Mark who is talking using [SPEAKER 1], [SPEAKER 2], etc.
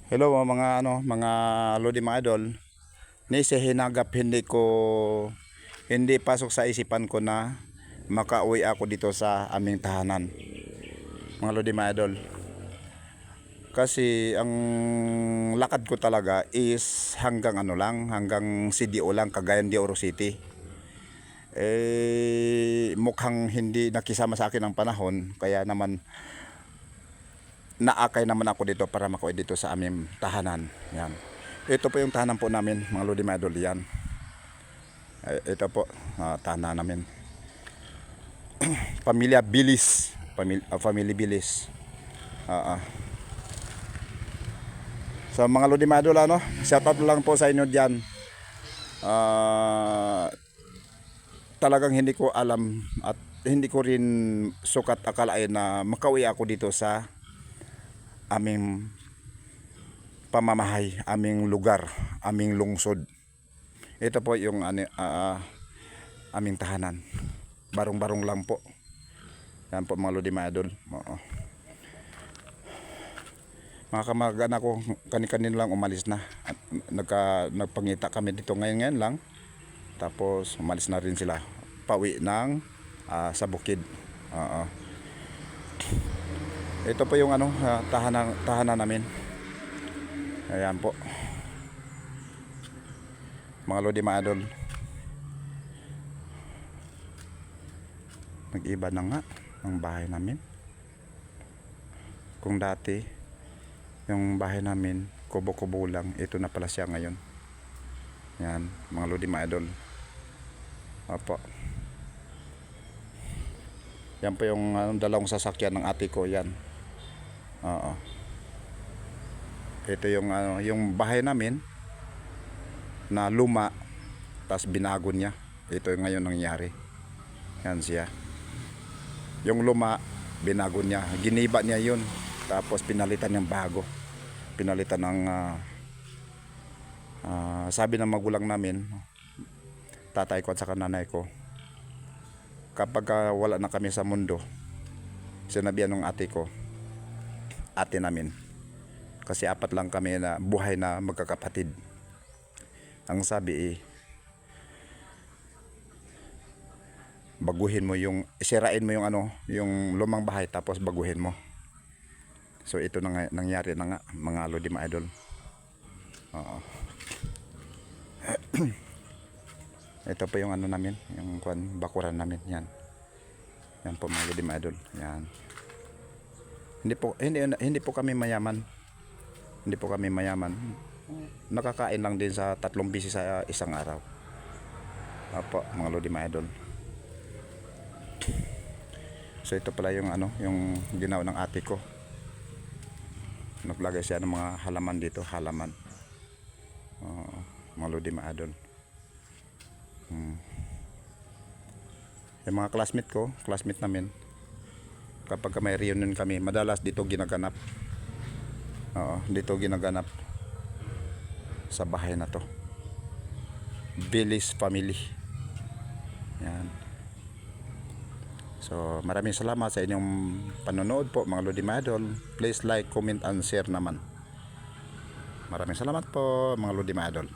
[SPEAKER 1] Hello mga mga lodi mga idol. Ni sa hinagap hindi pasok sa isipan ko na makauwi ako dito sa aming tahanan. Mga lodi mga idol. Kasi ang lakad ko talaga is hanggang hanggang CDO lang, Cagayan de Oro City. Mukhang hindi nakisama sa akin ang panahon, kaya naman naakay naman ako dito para makauwi dito sa aming tahanan. Yan. Ito po yung tahanan po namin, mga lodi mga idol. Yan. Ito po, tahanan namin. Pamilya Bilis. Family Bilis. So mga lodi mga idol, shoutout lang po sa inyo diyan. Talagang hindi ko alam at hindi ko rin sukat akalain na makauwi ako dito sa aming pamamahay, aming lugar, aming lungsod. Ito po yung aming tahanan. Barong-barong lang po. Yan po mga lodi mga idol. Mga kamag-anak ko kanin-kanin lang umalis na. At nagpangita kami dito ngayon lang. Tapos umalis na rin sila. Pauwi ng sa bukid. Ito po yung tahanan namin. Ayan po. Mga lodi mga idol. Nag-iba na nga ang bahay namin. Kung dati yung bahay namin kubo-kubo lang, ito na pala siya ngayon. Yan, mga lodi mga idol. Opo. Yan po yung dalawang sasakyan ng ate ko, yan. Ito yung bahay namin na luma, tapos binago niya. Ito yung ngayon nangyari. Yan siya. Yung luma, binago niya. Giniba niya yun. Tapos pinalitan ng bago. Pinalitan ng sabi ng magulang namin, tatay ko at saka nanay ko, kapag wala na kami sa mundo, sinabihan ng ate ko, ate namin, kasi apat lang kami na buhay na magkakapatid. Ang sabi baguhin mo isirain mo yung lumang bahay, tapos baguhin mo. So ito na nangyari na nga, mga lodi mga idol. Ito po yung namin, yung bakuran namin, yan. Yan po mga lodi mga idol. Yan. Hindi po kami mayaman. Hindi po kami mayaman. Nakakain lang din sa 3 beses sa isang araw. Opo, mga lodi mga idol. So ito pala yung yung ginawa ng ate ko. Naglagay siya ng mga halaman dito, halaman. Mga lodi mga idol. Yung mga classmate namin, kapag may reunion kami, madalas dito ginaganap. Dito ginaganap sa bahay na to. Bilis family. Yan. So maraming salamat sa inyong panonood po mga lodi mga idol. Please like, comment and share naman. Maraming salamat po mga lodi mga idol.